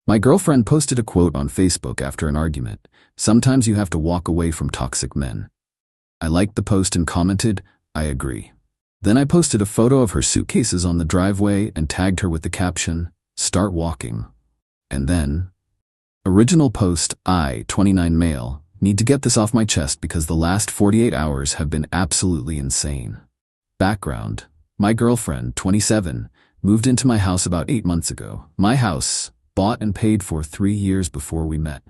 My girlfriend posted a quote on Facebook after an argument. Sometimes you have to walk away from toxic men. I liked the post and commented, I agree. Then I posted a photo of her suitcases on the driveway and tagged her with the caption, start walking. And then, original post, I, 29 male, need to get this off my chest because the last 48 hours have been absolutely insane. Background, my girlfriend, 27, moved into my house about 8 months ago. My house, bought and paid for 3 years before we met.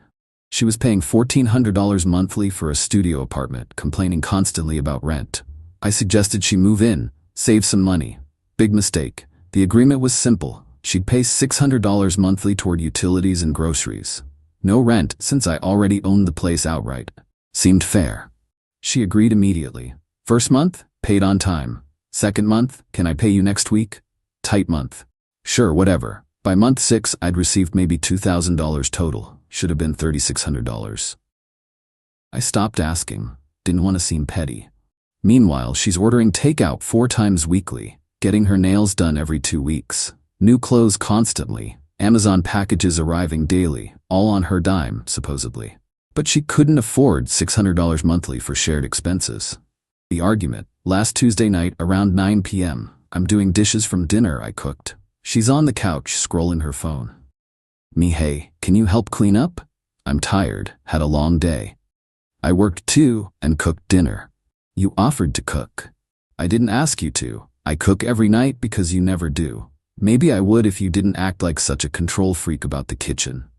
She was paying $1,400 monthly for a studio apartment, complaining constantly about rent. I suggested she move in, save some money. Big mistake. The agreement was simple. She'd pay $600 monthly toward utilities and groceries. No rent since I already owned the place outright. Seemed fair. She agreed immediately. First month, paid on time. Second month, can I pay you next week? Tight month. Sure, whatever. By month 6, I'd received maybe $2,000 total. Should have been $3,600. I stopped asking. Didn't want to seem petty. Meanwhile, she's ordering takeout 4 times weekly, getting her nails done every 2 weeks. New clothes constantly, Amazon packages arriving daily, all on her dime, supposedly. But she couldn't afford $600 monthly for shared expenses. The argument, last Tuesday night around 9 p.m. I'm doing dishes from dinner I cooked. She's on the couch scrolling her phone. Me, hey, can you help clean up? I'm tired, had a long day. I worked too and cooked dinner. You offered to cook. I didn't ask you to. I cook every night because you never do. Maybe I would if you didn't act like such a control freak about the kitchen.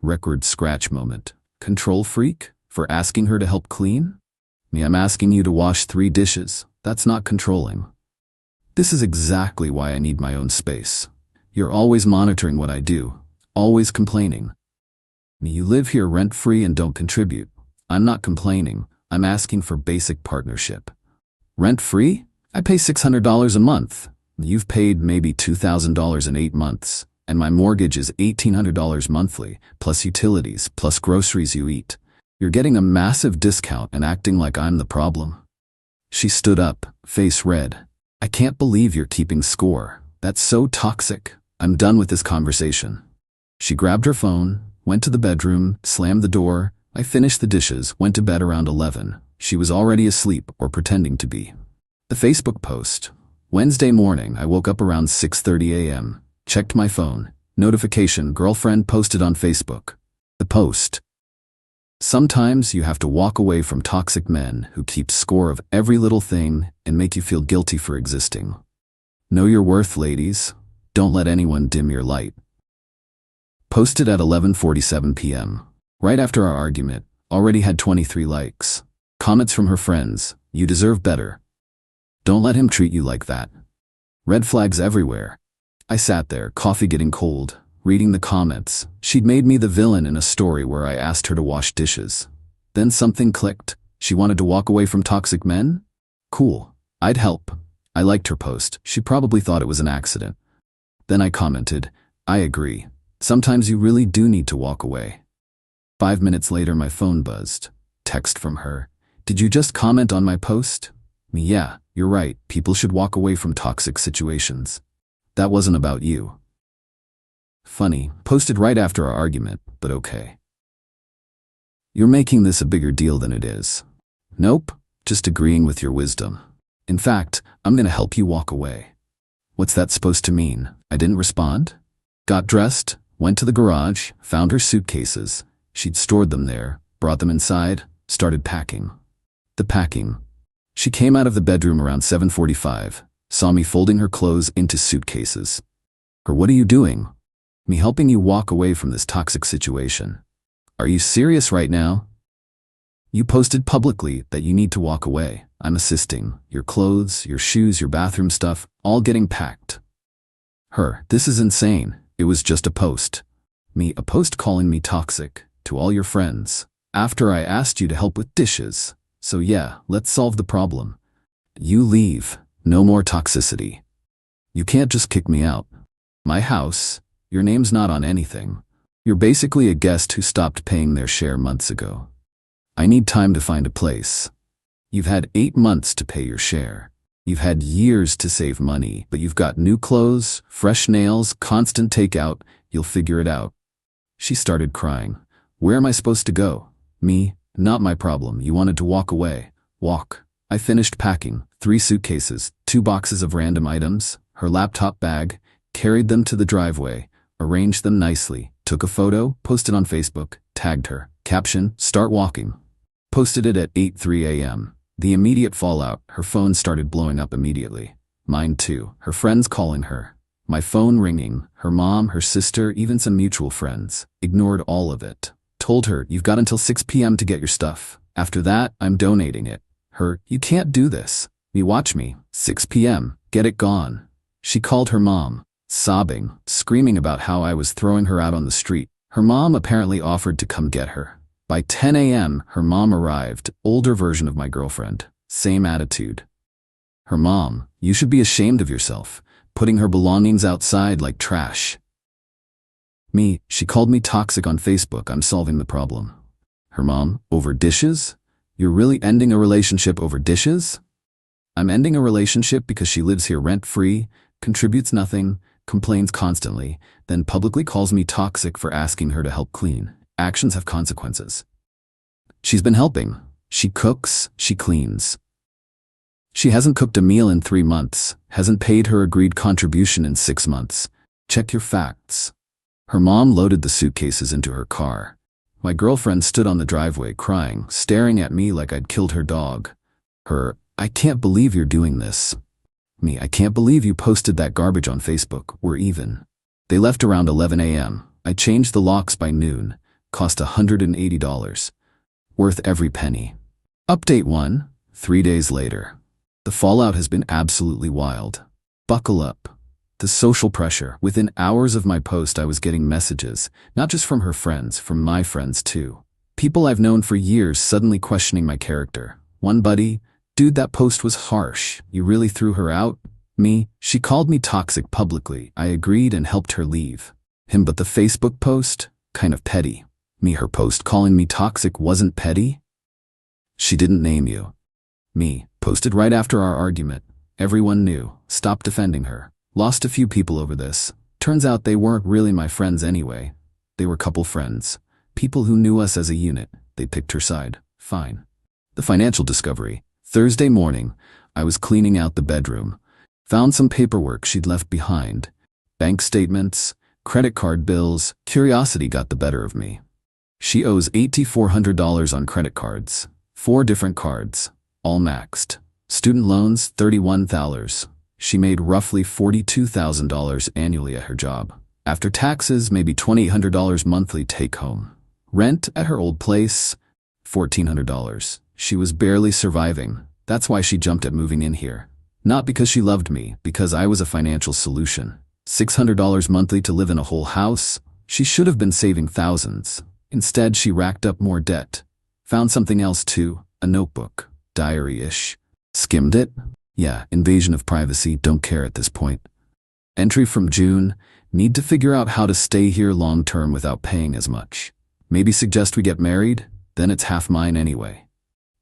Record scratch moment. Control freak? For asking her to help clean? Me, I'm asking you to wash 3 dishes. That's not controlling. This is exactly why I need my own space. You're always monitoring what I do. Always complaining. Me, you live here rent-free and don't contribute. I'm not complaining. I'm asking for basic partnership. Rent-free? I pay $600 a month. You've paid maybe $2,000 in 8 months, and my mortgage is $1,800 monthly, plus utilities, plus groceries you eat. You're getting a massive discount and acting like I'm the problem. She stood up, face red. I can't believe you're keeping score. That's so toxic. I'm done with this conversation. She grabbed her phone, went to the bedroom, slammed the door. I finished the dishes, went to bed around 11. She was already asleep or pretending to be. The Facebook post. Wednesday morning, I woke up around 6:30 a.m., checked my phone. Notification, girlfriend posted on Facebook. The post. Sometimes you have to walk away from toxic men who keep score of every little thing and make you feel guilty for existing. Know your worth, ladies. Don't let anyone dim your light. Posted at 11:47 p.m. Right after our argument, already had 23 likes. Comments from her friends, you deserve better. Don't let him treat you like that. Red flags everywhere. I sat there, coffee getting cold, reading the comments. She'd made me the villain in a story where I asked her to wash dishes. Then something clicked. She wanted to walk away from toxic men? Cool. I'd help. I liked her post. She probably thought it was an accident. Then I commented, I agree. Sometimes you really do need to walk away. 5 minutes later, my phone buzzed. Text from her. Did you just comment on my post? Me, yeah, you're right. People should walk away from toxic situations. That wasn't about you. Funny, posted right after our argument, but okay. You're making this a bigger deal than it is. Nope, just agreeing with your wisdom. In fact, I'm gonna help you walk away. What's that supposed to mean? I didn't respond? Got dressed, went to the garage, found her suitcases. She'd stored them there, brought them inside, started packing. The packing. She came out of the bedroom around 7:45, saw me folding her clothes into suitcases. Her, what are you doing? Me helping you walk away from this toxic situation. Are you serious right now? You posted publicly that you need to walk away. I'm assisting. Your clothes, your shoes, your bathroom stuff, all getting packed. Her, this is insane. It was just a post. Me, a post calling me toxic. To all your friends. After I asked you to help with dishes. So yeah, let's solve the problem. You leave. No more toxicity. You can't just kick me out. My house. Your name's not on anything. You're basically a guest who stopped paying their share months ago. I need time to find a place. You've had 8 months to pay your share. You've had years to save money, but you've got new clothes, fresh nails, constant takeout. You'll figure it out. She started crying. Where am I supposed to go? Me, not my problem. You wanted to walk away. Walk. I finished packing 3 suitcases, 2 boxes of random items, her laptop bag, carried them to the driveway, arranged them nicely, took a photo, posted on Facebook, tagged her. Caption, start walking. Posted it at 8:03 a.m. The immediate fallout, her phone started blowing up immediately. Mine too, her friends calling her. My phone ringing, her mom, her sister, even some mutual friends. Ignored all of it. Told her, you've got until 6 p.m. to get your stuff. After that, I'm donating it. Her, you can't do this. Me, watch me. 6 p.m. Get it gone. She called her mom, sobbing, screaming about how I was throwing her out on the street. Her mom apparently offered to come get her. By 10 a.m., her mom arrived, older version of my girlfriend. Same attitude. Her mom, you should be ashamed of yourself, putting her belongings outside like trash. Me, she called me toxic on Facebook. I'm solving the problem. Her mom, over dishes? You're really ending a relationship over dishes? I'm ending a relationship because she lives here rent-free, contributes nothing, complains constantly, then publicly calls me toxic for asking her to help clean. Actions have consequences. She's been helping. She cooks, she cleans. She hasn't cooked a meal in 3 months, hasn't paid her agreed contribution in 6 months. Check your facts. Her mom loaded the suitcases into her car. My girlfriend stood on the driveway crying, staring at me like I'd killed her dog. Her, I can't believe you're doing this. Me, I can't believe you posted that garbage on Facebook. We're even. They left around 11 a.m. I changed the locks by noon. Cost $180. Worth every penny. Update 1, 3 days later. The fallout has been absolutely wild. Buckle up. The social pressure. Within hours of my post, I was getting messages, not just from her friends, from my friends too. People I've known for years suddenly questioning my character. One buddy, dude, that post was harsh. You really threw her out? Me, she called me toxic publicly. I agreed and helped her leave. Him, but the Facebook post? Kind of petty. Me, her post calling me toxic wasn't petty? She didn't name you. Me, posted right after our argument. Everyone knew. Stopped defending her. Lost a few people over this. Turns out they weren't really my friends anyway. They were couple friends. People who knew us as a unit. They picked her side. Fine. The financial discovery. Thursday morning, I was cleaning out the bedroom. Found some paperwork she'd left behind. Bank statements, credit card bills. Curiosity got the better of me. She owes $8,400 on credit cards. 4 different cards. All maxed. Student loans, $31,000. She made roughly $42,000 annually at her job. After taxes, maybe $2,800 monthly take-home. Rent at her old place, $1,400. She was barely surviving. That's why she jumped at moving in here. Not because she loved me, because I was a financial solution. $600 monthly to live in a whole house? She should have been saving thousands. Instead, she racked up more debt. Found something else too, a notebook, diary-ish. Skimmed it? Yeah, invasion of privacy, don't care at this point. Entry from June, need to figure out how to stay here long-term without paying as much. Maybe suggest we get married, then it's half mine anyway.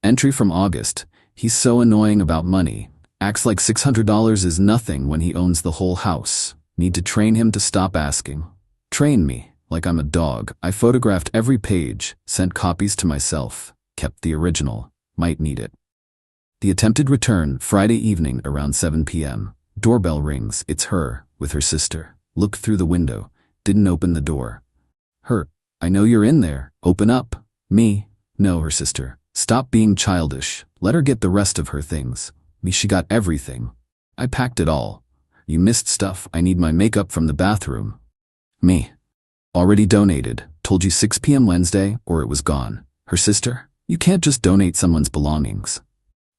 Entry from August, he's so annoying about money, acts like $600 is nothing when he owns the whole house. Need to train him to stop asking. Train me, like I'm a dog. I photographed every page, sent copies to myself, kept the original, might need it. The attempted return, Friday evening around 7 p.m. Doorbell rings, it's her, with her sister. Looked through the window, didn't open the door. Her, I know you're in there, open up. Me, no, her sister. Stop being childish, let her get the rest of her things. Me, she got everything. I packed it all. You missed stuff, I need my makeup from the bathroom. Me, already donated, told you 6 p.m. Wednesday, or it was gone. Her sister, you can't just donate someone's belongings.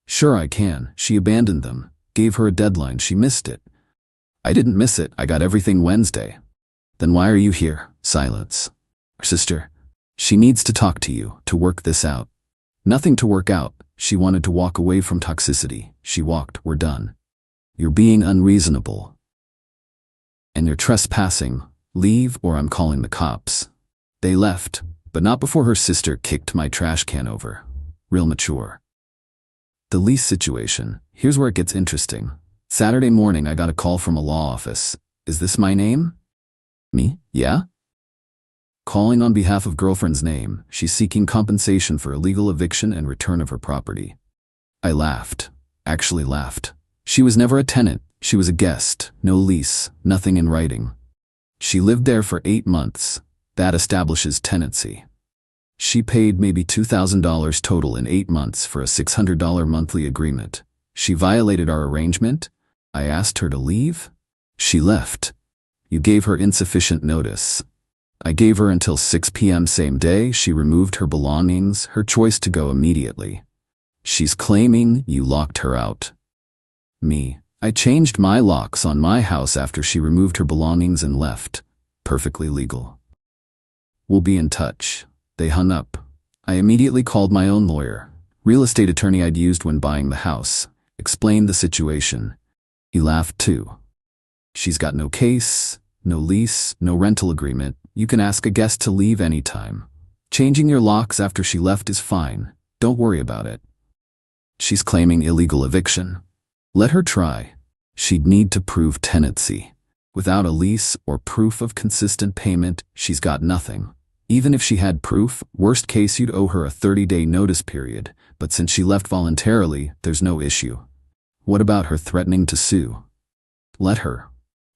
Sure I can, she abandoned them. Gave her a deadline, she missed it. I didn't miss it, I got everything Wednesday. Then why are you here? Silence. Her sister, she needs to talk to you, to work this out. Nothing to work out, she wanted to walk away from toxicity. She walked, we're done. You're being unreasonable. And you're trespassing. Leave or I'm calling the cops. They left, but not before her sister kicked my trash can over. Real mature. The lease situation, here's where it gets interesting. Saturday morning I got a call from a law office. Is this my name? Me? Yeah? Calling on behalf of girlfriend's name, she's seeking compensation for illegal eviction and return of her property. I laughed. Actually laughed. She was never a tenant. She was a guest. No lease. Nothing in writing. She lived there for 8 months. That establishes tenancy. She paid maybe $2,000 total in 8 months for a $600 monthly agreement. She violated our arrangement? I asked her to leave? She left. You gave her insufficient notice. I gave her until 6 p.m. same day. She removed her belongings, her choice to go immediately. She's claiming you locked her out. Me. I changed my locks on my house after she removed her belongings and left. Perfectly legal. We'll be in touch. They hung up. I immediately called my own lawyer, real estate attorney I'd used when buying the house, explained the situation. He laughed too. She's got no case, no lease, no rental agreement. You can ask a guest to leave anytime. Changing your locks after she left is fine. Don't worry about it. She's claiming illegal eviction. Let her try. She'd need to prove tenancy. Without a lease or proof of consistent payment, she's got nothing. Even if she had proof, worst case you'd owe her a 30-day notice period, but since she left voluntarily, there's no issue. What about her threatening to sue? Let her.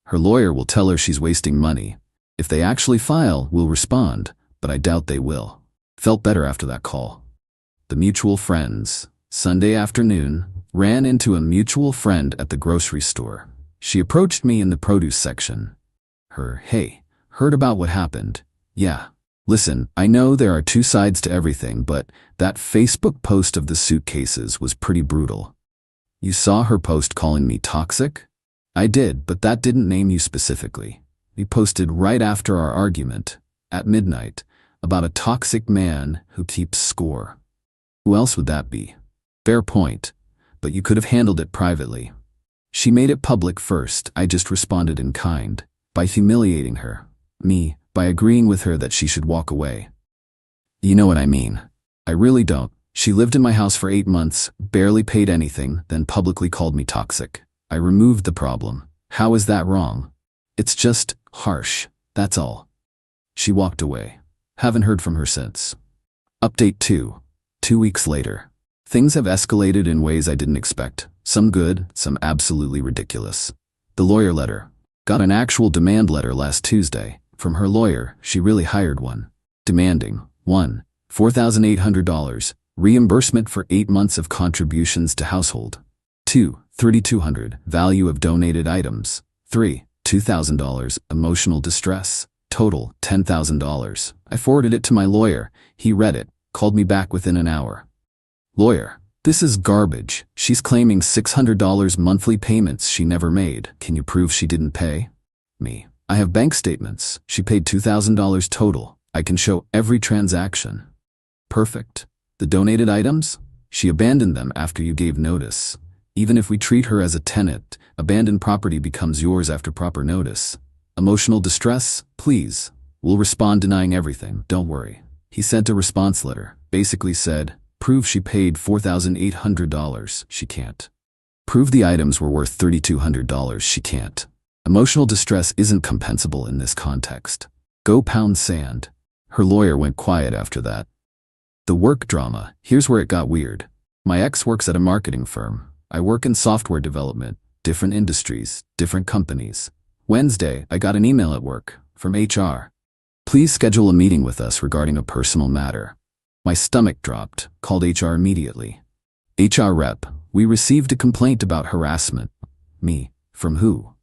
Her lawyer will tell her she's wasting money. If they actually file, we'll respond, but I doubt they will. Felt better after that call. The mutual friends. Sunday afternoon, ran into a mutual friend at the grocery store. She approached me in the produce section. Hey, heard about what happened? Yeah. Listen, I know there are 2 sides to everything, but that Facebook post of the suitcases was pretty brutal. You saw her post calling me toxic? I did, but that didn't name you specifically. We posted right after our argument, at midnight, about a toxic man who keeps score. Who else would that be? Fair point, but you could have handled it privately. She made it public first. I just responded in kind, by humiliating her. Me, by agreeing with her that she should walk away. You know what I mean. I really don't. She lived in my house for 8 months, barely paid anything, then publicly called me toxic. I removed the problem. How is that wrong? It's just harsh, that's all. She walked away. Haven't heard from her since. Update 2. 2 weeks later. Things have escalated in ways I didn't expect. Some good, some absolutely ridiculous. The lawyer letter. Got an actual demand letter last Tuesday. From her lawyer, she really hired one. Demanding 1. $4,800. Reimbursement for 8 months of contributions to household. 2. $3,200. Value of donated items. 3. $2,000. Emotional distress. Total $10,000. I forwarded it to my lawyer. He read it, called me back within an hour. Lawyer, this is garbage. She's claiming $600 monthly payments she never made. Can you prove she didn't pay? Me. I have bank statements. She paid $2,000 total. I can show every transaction. Perfect. The donated items? She abandoned them after you gave notice. Even if we treat her as a tenant, abandoned property becomes yours after proper notice. Emotional distress? Please. We'll respond denying everything. Don't worry. He sent a response letter. Basically said, prove she paid $4,800. She can't. Prove the items were worth $3,200. She can't. Emotional distress isn't compensable in this context. Go pound sand. Her lawyer went quiet after that. The work drama. Here's where it got weird. My ex works at a marketing firm. I work in software development, different industries, different companies. Wednesday, I got an email at work from HR. Please schedule a meeting with us regarding a personal matter. My stomach dropped, called HR immediately. HR rep, we received a complaint about harassment. Me, from who?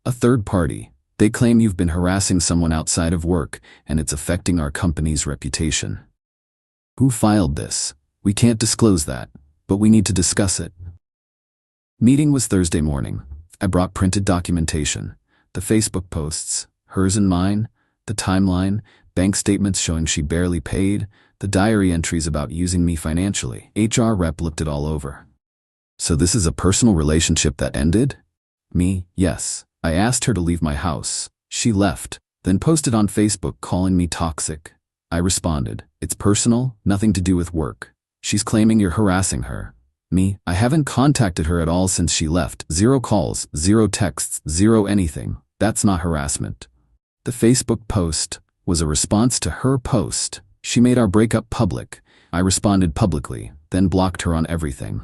A third party. They claim you've been harassing someone outside of work and it's affecting our company's reputation. Who filed this? We can't disclose that, but we need to discuss it. Meeting was Thursday morning. I brought printed documentation, the Facebook posts, hers and mine, the timeline, bank statements showing she barely paid, the diary entries about using me financially. HR rep looked it all over. So this is a personal relationship that ended? Me, yes. I asked her to leave my house. She left, then posted on Facebook calling me toxic. I responded, it's personal, nothing to do with work. She's claiming you're harassing her. Me, I haven't contacted her at all since she left. 0 calls, 0 texts, 0 anything. That's not harassment. The Facebook post, was a response to her post. She made our breakup public. I responded publicly, then blocked her on everything.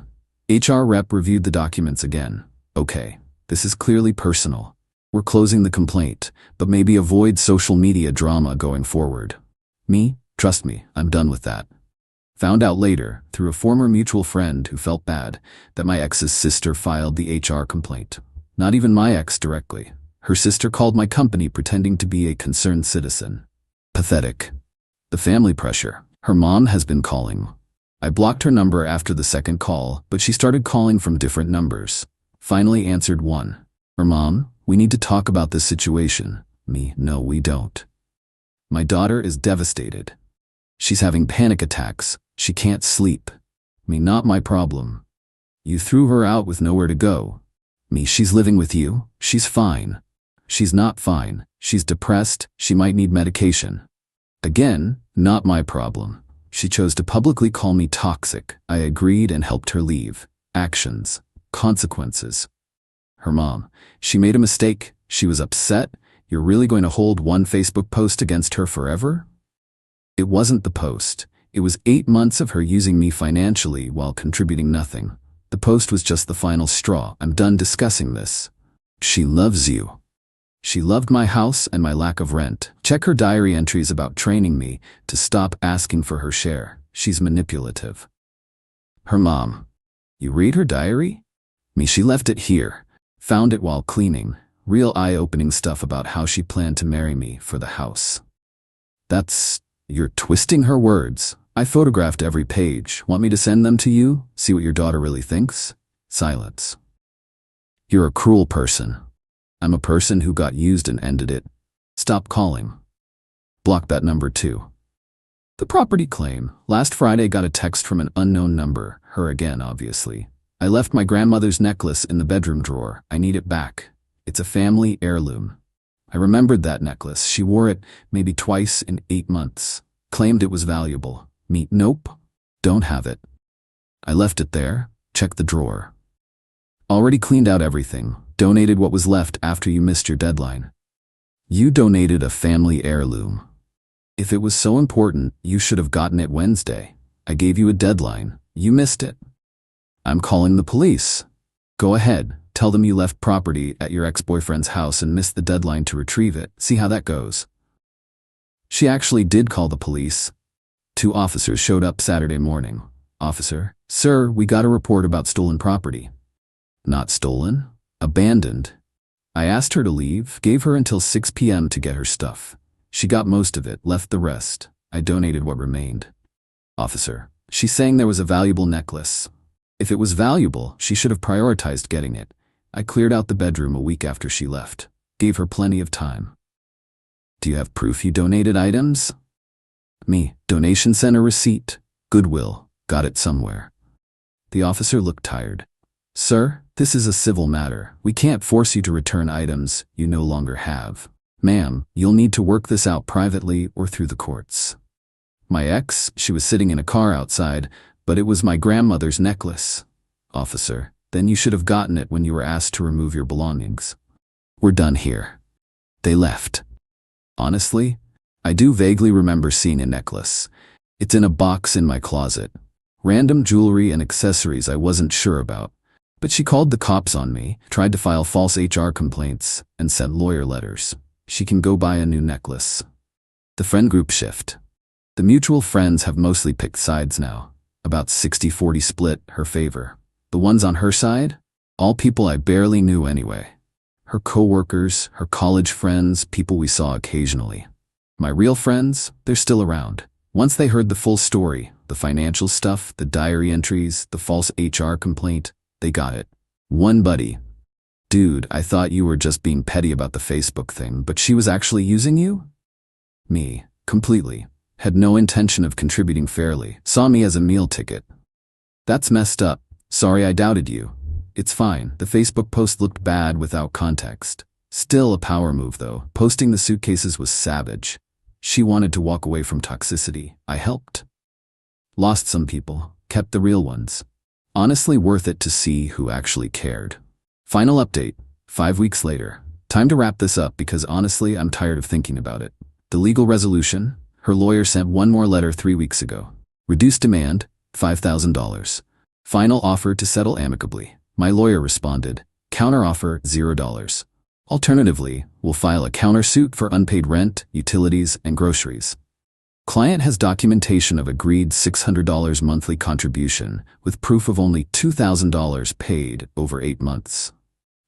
HR rep reviewed the documents again. Okay, this is clearly personal. We're closing the complaint, but maybe avoid social media drama going forward. Me? Trust me, I'm done with that. Found out later, through a former mutual friend who felt bad, that my ex's sister filed the HR complaint. Not even my ex directly. Her sister called my company pretending to be a concerned citizen. Pathetic. The family pressure. Her mom has been calling. I blocked her number after the second call, but she started calling from different numbers. Finally answered one. Her mom, we need to talk about this situation. Me, no we don't. My daughter is devastated. She's having panic attacks. She can't sleep. Me, not my problem. You threw her out with nowhere to go. Me, she's living with you. She's fine. She's not fine. She's depressed. She might need medication. Again, not my problem. She chose to publicly call me toxic. I agreed and helped her leave. Actions. Consequences. Her mom. She made a mistake. She was upset. You're really going to hold one Facebook post against her forever? It wasn't the post. It was 8 months of her using me financially while contributing nothing. The post was just the final straw. I'm done discussing this. She loves you. She loved my house and my lack of rent. Check her diary entries about training me to stop asking for her share. She's manipulative. Her mom. You read her diary? Me, she left it here. Found it while cleaning. Real eye-opening stuff about how she planned to marry me for the house. You're twisting her words. I photographed every page. Want me to send them to you? See what your daughter really thinks? Silence. You're a cruel person. I'm a person who got used and ended it. Stop calling. Block that number too. The property claim. Last Friday got a text from an unknown number. Her again, obviously. I left my grandmother's necklace in the bedroom drawer. I need it back. It's a family heirloom. I remembered that necklace. She wore it maybe twice in 8 months. Claimed it was valuable. Me, nope. Don't have it. I left it there. Check the drawer. Already cleaned out everything. Donated what was left after you missed your deadline. You donated a family heirloom. If it was so important, you should have gotten it Wednesday. I gave you a deadline. You missed it. I'm calling the police. Go ahead. Tell them you left property at your ex-boyfriend's house and missed the deadline to retrieve it. See how that goes. She actually did call the police. 2 officers showed up Saturday morning. Officer, sir, we got a report about stolen property. Not stolen. Abandoned. I asked her to leave, gave her until 6 p.m. to get her stuff. She got most of it, left the rest. I donated what remained. Officer, she's saying there was a valuable necklace. If it was valuable, she should have prioritized getting it. I cleared out the bedroom a week after she left. Gave her plenty of time. Do you have proof you donated items? Me, donation center receipt. Goodwill, got it somewhere. The officer looked tired. Sir, this is a civil matter. We can't force you to return items you no longer have. Ma'am, you'll need to work this out privately or through the courts. My ex, she was sitting in a car outside, but it was my grandmother's necklace. Officer, then you should have gotten it when you were asked to remove your belongings. We're done here. They left. Honestly, I do vaguely remember seeing a necklace. It's in a box in my closet. Random jewelry and accessories I wasn't sure about. But she called the cops on me, tried to file false HR complaints, and sent lawyer letters. She can go buy a new necklace. The friend group shift. The mutual friends have mostly picked sides now. About 60-40 split, her favor. The ones on her side? All people I barely knew anyway. Her coworkers, her college friends, people we saw occasionally. My real friends, they're still around. Once they heard the full story, the financial stuff, the diary entries, the false HR complaint, they got it. One buddy. Dude, I thought you were just being petty about the Facebook thing, but she was actually using you? Me, completely. Had no intention of contributing fairly. Saw me as a meal ticket. That's messed up. Sorry I doubted you. It's fine. The Facebook post looked bad without context. Still a power move though. Posting the suitcases was savage. She wanted to walk away from toxicity. I helped. Lost some people. Kept the real ones. Honestly worth it to see who actually cared. Final update. 5 weeks later. Time to wrap this up because honestly I'm tired of thinking about it. The legal resolution? Her lawyer sent one more letter 3 weeks ago. Reduced demand, $5,000. Final offer to settle amicably. My lawyer responded. Counteroffer, $0. Alternatively, we'll file a countersuit for unpaid rent, utilities, and groceries. Client has documentation of agreed $600 monthly contribution with proof of only $2,000 paid over 8 months.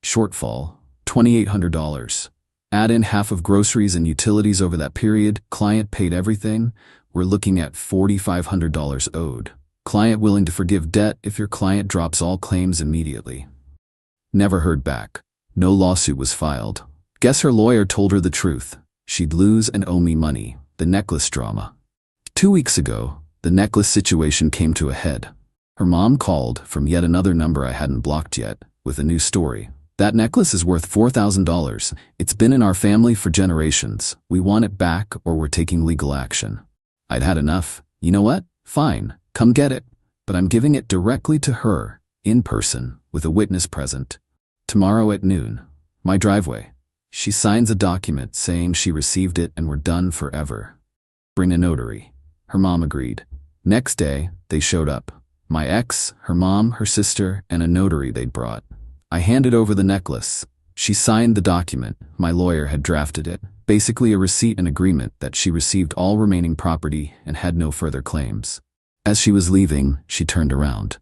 Shortfall, $2,800. Add in half of groceries and utilities over that period, client paid everything. We're looking at $4,500 owed. Client willing to forgive debt if your client drops all claims immediately. Never heard back. No lawsuit was filed. Guess her lawyer told her the truth. She'd lose and owe me money. The necklace drama. 2 weeks ago, the necklace situation came to a head. Her mom called from yet another number I hadn't blocked yet with a new story. That necklace is worth $4,000. It's been in our family for generations. We want it back or we're taking legal action. I'd had enough. You know what? Fine, come get it. But I'm giving it directly to her, in person, with a witness present. Tomorrow at noon. My driveway. She signs a document saying she received it and we're done forever. Bring a notary. Her mom agreed. Next day, they showed up. My ex, her mom, her sister, and a notary they'd brought. I handed over the necklace. She signed the document. My lawyer had drafted it. Basically a receipt and agreement that she received all remaining property and had no further claims. As she was leaving, she turned around.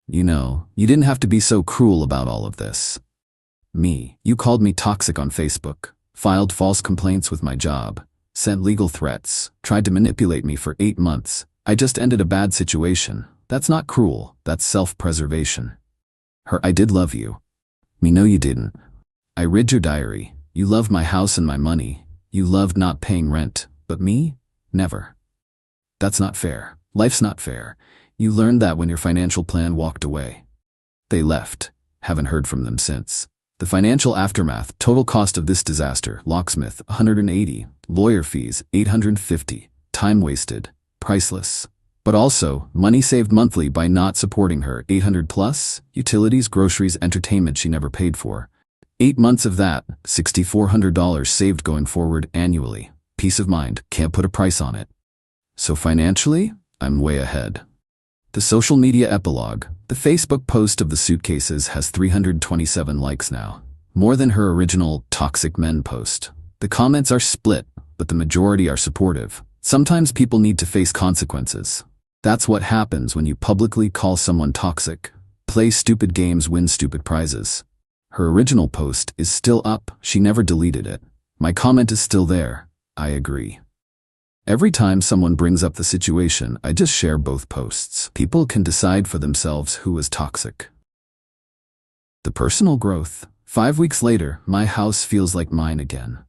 You know, you didn't have to be so cruel about all of this. Me. You called me toxic on Facebook, filed false complaints with my job, sent legal threats, tried to manipulate me for 8 months. I just ended a bad situation. That's not cruel, that's self-preservation. Her, I did love you. Me, no you didn't. I read your diary. You loved my house and my money. You loved not paying rent. But me? Never. That's not fair. Life's not fair. You learned that when your financial plan walked away. They left. Haven't heard from them since. The financial aftermath, total cost of this disaster, locksmith, $180, lawyer fees, $850, time wasted, priceless. But also, money saved monthly by not supporting her, $800 plus, utilities, groceries, entertainment she never paid for. 8 months of that, $6,400 saved going forward annually. Peace of mind, can't put a price on it. So financially, I'm way ahead. The social media epilogue, the Facebook post of the suitcases has 327 likes now. More than her original Toxic Men post. The comments are split, but the majority are supportive. Sometimes people need to face consequences. That's what happens when you publicly call someone toxic. Play stupid games, win stupid prizes. Her original post is still up, she never deleted it. My comment is still there. I agree. Every time someone brings up the situation, I just share both posts. People can decide for themselves who is toxic. The personal growth. 5 weeks later, my house feels like mine again.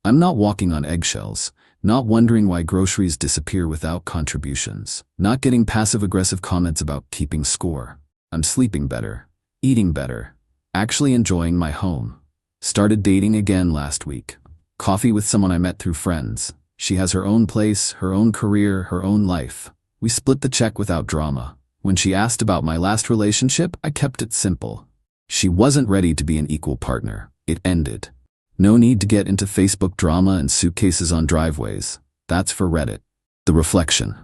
I'm not walking on eggshells, not wondering why groceries disappear without contributions, not getting passive-aggressive comments about keeping score. I'm sleeping better, eating better, actually enjoying my home. Started dating again last week. Coffee with someone I met through friends. She has her own place, her own career, her own life. We split the check without drama. When she asked about my last relationship, I kept it simple. She wasn't ready to be an equal partner. It ended. No need to get into Facebook drama and suitcases on driveways. That's for Reddit. The reflection.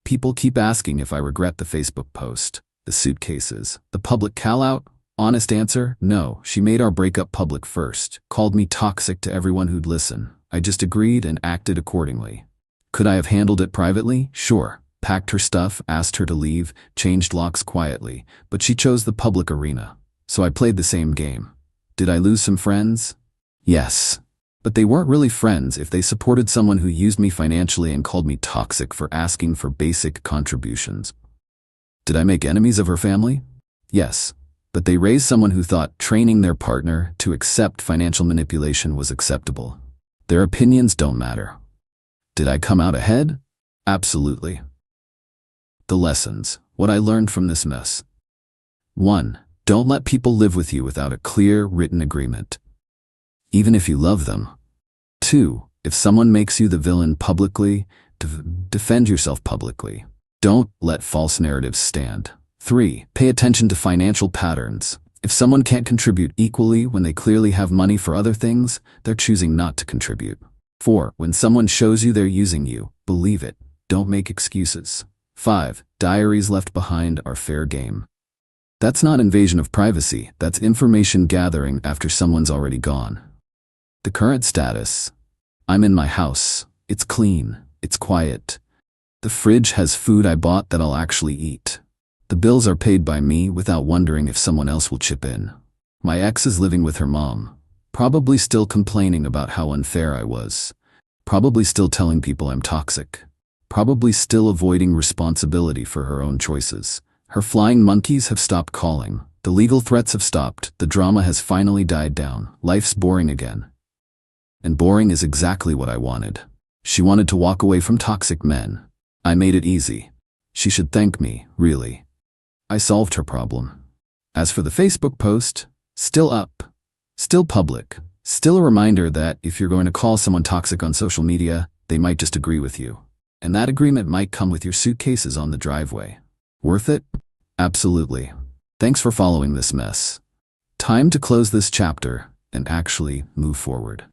People keep asking if I regret the Facebook post, the suitcases, the public call-out. Honest answer, no. She made our breakup public first, called me toxic to everyone who'd listen. I just agreed and acted accordingly. Could I have handled it privately? Sure. Packed her stuff, asked her to leave, changed locks quietly, but she chose the public arena. So I played the same game. Did I lose some friends? Yes. But they weren't really friends if they supported someone who used me financially and called me toxic for asking for basic contributions. Did I make enemies of her family? Yes. But they raised someone who thought training their partner to accept financial manipulation was acceptable. Their opinions don't matter. Did I come out ahead? Absolutely. The lessons. What I learned from this mess. 1. Don't let people live with you without a clear, written agreement, even if you love them. 2. If someone makes you the villain publicly, defend yourself publicly. Don't let false narratives stand. 3. Pay attention to financial patterns. If someone can't contribute equally when they clearly have money for other things, they're choosing not to contribute. 4. When someone shows you they're using you, believe it. Don't make excuses. 5. Diaries left behind are fair game. That's not invasion of privacy, that's information gathering after someone's already gone. The current status. I'm in my house. It's clean. It's quiet. The fridge has food I bought that I'll actually eat. The bills are paid by me without wondering if someone else will chip in. My ex is living with her mom. Probably still complaining about how unfair I was. Probably still telling people I'm toxic. Probably still avoiding responsibility for her own choices. Her flying monkeys have stopped calling. The legal threats have stopped. The drama has finally died down. Life's boring again. And boring is exactly what I wanted. She wanted to walk away from toxic men. I made it easy. She should thank me, really. I solved her problem. As for the Facebook post, still up, still public, still a reminder that if you're going to call someone toxic on social media, they might just agree with you. And that agreement might come with your suitcases on the driveway. Worth it? Absolutely. Thanks for following this mess. Time to close this chapter and actually move forward.